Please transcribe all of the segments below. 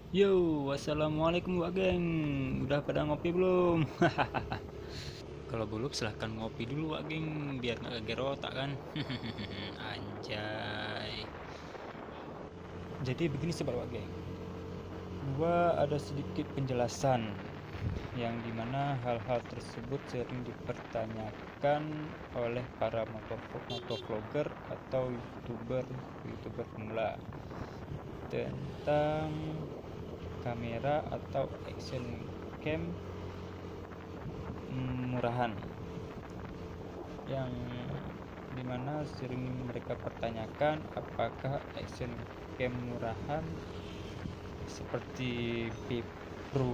Yo, assalamualaikum Wak Geng. Udah pada ngopi belum? Kalau belum silahkan ngopi dulu Wak Geng, biar nggak geger otak kan. Anjay. Jadi begini sobat Wak Geng, gua ada sedikit penjelasan yang dimana hal-hal tersebut sering dipertanyakan oleh para motovlogger atau youtuber pemula tentang kamera atau action cam murahan, yang dimana sering mereka pertanyakan apakah action cam murahan seperti B Pro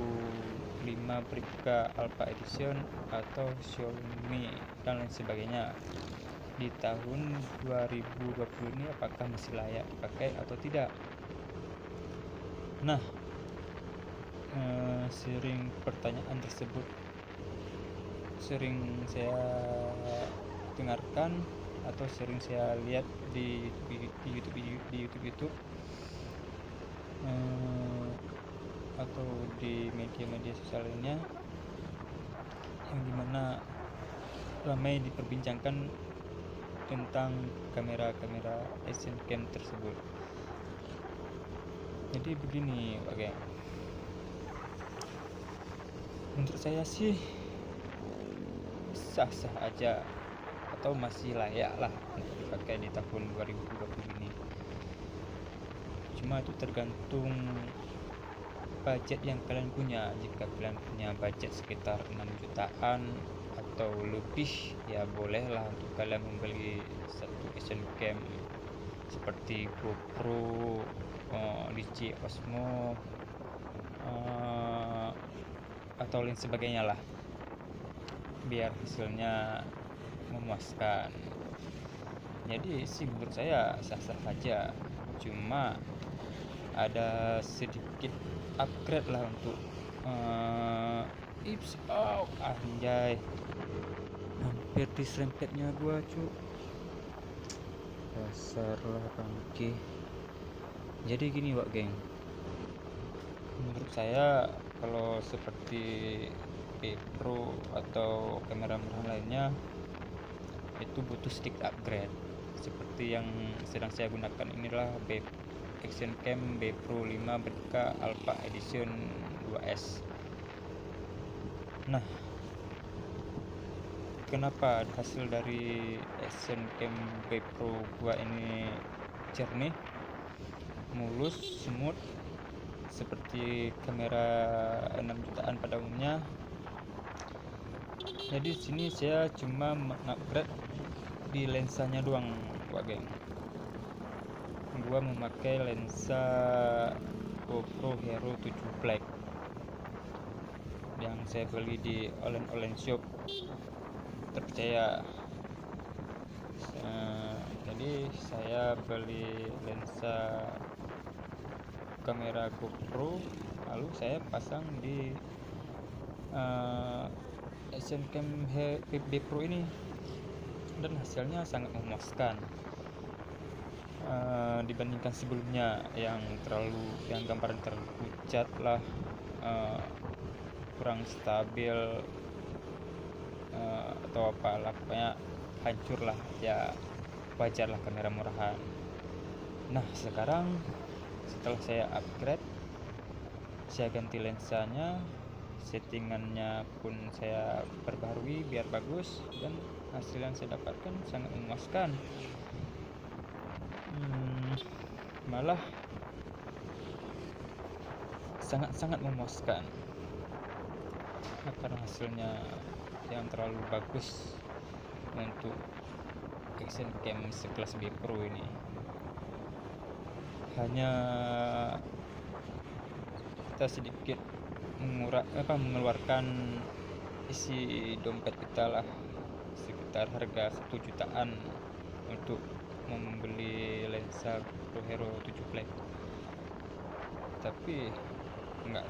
5 Brika Alpha Edition atau Xiaomi dan lain sebagainya di tahun 2020 ini apakah masih layak dipakai atau tidak. Nah, sering pertanyaan tersebut sering saya dengarkan atau sering saya lihat di YouTube atau di media-media sosial lainnya, yang dimana ramai diperbincangkan tentang kamera-kamera action cam tersebut. Jadi begini, oke. Menurut saya sih sah-sah aja atau masih layak lah untuk dipakai di tahun 2020 ini. Cuma itu tergantung budget yang kalian punya. Jika kalian punya budget sekitar 6 jutaan atau lebih, ya bolehlah untuk kalian membeli satu action cam seperti GoPro, DJI Osmo, atau lain sebagainya lah, biar hasilnya memuaskan. Jadi sih menurut saya sah-sah saja, cuma ada sedikit upgrade lah untuk ips anjay, hampir diserempetnya gua cu, dasar lah bangke. Jadi gini Wak Geng, menurut saya kalau seperti B Pro atau kamera murahan lainnya itu butuh sedikit upgrade. Seperti yang sedang saya gunakan inilah Action Cam B Pro 5 Brika Alpha Edition 2S. Nah, kenapa hasil dari Action Cam B Pro 2 ini jernih, mulus, smooth seperti kamera 6 jutaan pada umumnya? Jadi di sini saya cuma mengupgrade di lensanya doang, Wak Geng. Gua memakai lensa GoPro Hero 7 Black yang saya beli di online shop terpercaya. Jadi saya beli lensa kamera GoPro, lalu saya pasang di action cam B Pro ini, dan hasilnya sangat memuaskan dibandingkan sebelumnya yang gambaran terlalu pucat lah, kurang stabil, atau apalah, pokoknya hancur lah ya, wajar lah kamera murahan. Nah sekarang setelah saya upgrade, saya ganti lensanya, settingannya pun saya perbarui biar bagus, dan hasil yang saya dapatkan sangat memuaskan. Malah sangat-sangat memuaskan karena hasilnya yang terlalu bagus untuk action cam sekelas B Pro ini. Hanya kita sedikit mengeluarkan isi dompet kita lah, sekitar harga 1 jutaan untuk membeli lensa GoPro Hero 7 Black. Tapi enggak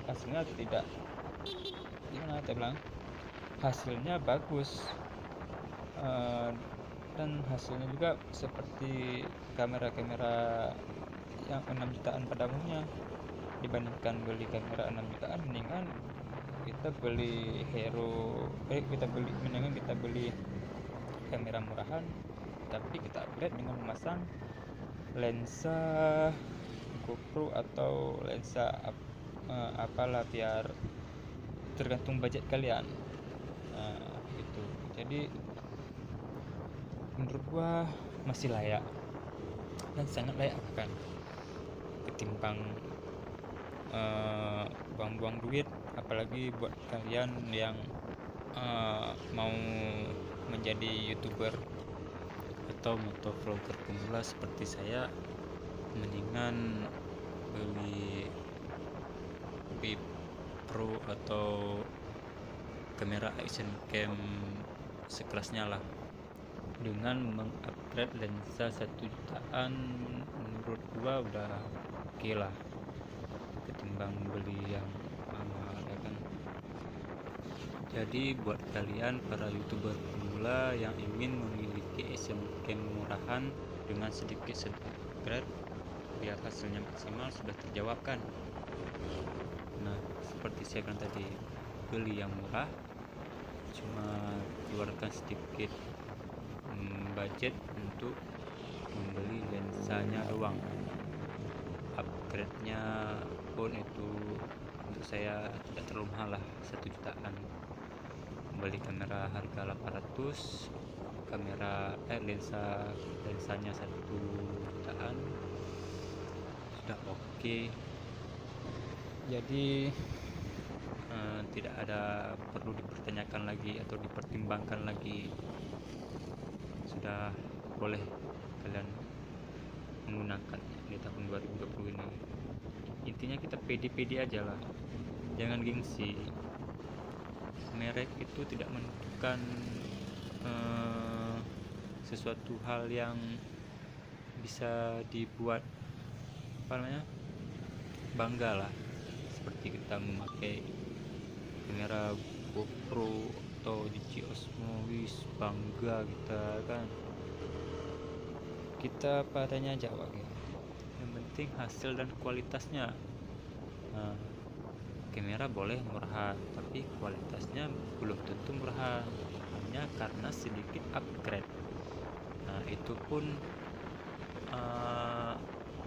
hasilnya tidak, gimana kita bilang, hasilnya bagus. dan hasilnya juga seperti kamera-kamera yang 6 jutaan pada umumnya. Dibandingkan beli kamera 6 jutaan, mendingan kita beli mendingan kita beli kamera murahan, tapi kita upgrade dengan memasang lensa GoPro atau lensa apalah, biar tergantung budget kalian. Gitu. Jadi menurut gua masih layak dan sangat layak kan, ketimbang buang-buang duit, apalagi buat kalian yang mau menjadi YouTuber atau motovlogger pemula seperti saya. Mendingan beli Pro atau kamera action cam sekelasnya lah, dengan mengupgrade lensa 1 jutaan. Menurut gua udah oke lah, ketimbang beli yang mahal ya kan. Jadi buat kalian para YouTuber pemula yang ingin memiliki action cam murahan dengan sedikit upgrade biar hasilnya maksimal, sudah terjawab kan. Nah, seperti saya bilang tadi, beli yang murah, cuma keluarkan sedikit budget untuk membeli lensanya doang. Upgrade-nya pun itu untuk saya tidak terlalu mahal lah, 1 jutaan. Beli kamera harga 800, lensanya 1 jutaan, sudah oke. Jadi tidak ada perlu dipertanyakan lagi atau dipertimbangkan lagi, sudah boleh kalian menggunakan di tahun 2020 ini. Intinya kita pede-pede aja lah, jangan gengsi. Merek itu tidak menentukan sesuatu hal yang bisa dibuat bangga lah, seperti kita memakai kamera GoPro atau DJI Osmo, bangga kita kan. Kita padanya aja Wak, yang penting hasil dan kualitasnya. Kamera boleh murahan, tapi kualitasnya belum tentu murahan, hanya karena sedikit upgrade. Itu pun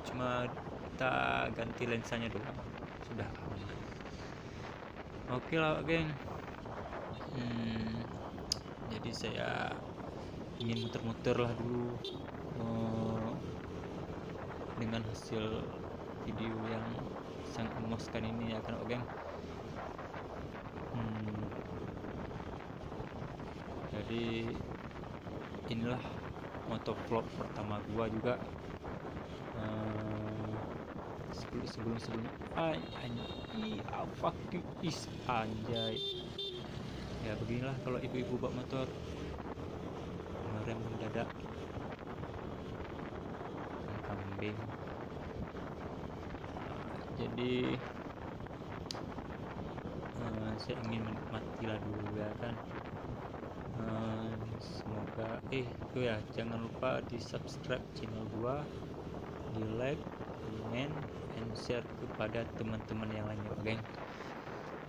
cuma kita ganti lensanya doang, sudah aman. Oke lah geng. Jadi saya ingin muter-muter lah dulu dengan hasil video yang sangat memuaskan ini ya kan geng. Jadi inilah motovlog pertama gua juga. Sebelum anjay ya, beginilah kalau ibu-ibu bawa motor ngerem mendadak kambing. Jadi saya ingin menikmati lah dulu ya kan. Semoga itu ya, jangan lupa di subscribe channel gua, di like, comment, and share kepada teman-teman yang lainnya geng.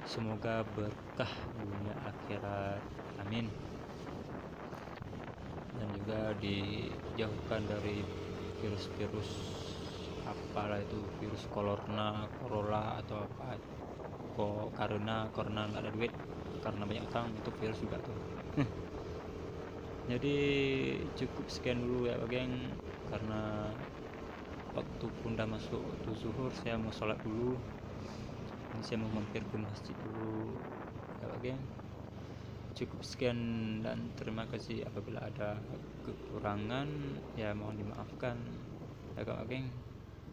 Semoga berkah dunia akhirat, amin. Dan juga dijauhkan dari virus-virus apalah itu, virus corona atau apa kok, karena nggak ada duit, karena banyak utang, itu virus juga tuh. Jadi cukup sekian dulu ya geng, karena waktu pun udah masuk waktu zuhur, saya mau sholat dulu. Ini saya mau mampir ke masjid dulu ya geng. Cukup sekian dan terima kasih. Apabila ada kekurangan ya mohon dimaafkan ya geng.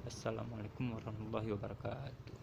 Assalamualaikum warahmatullahi wabarakatuh.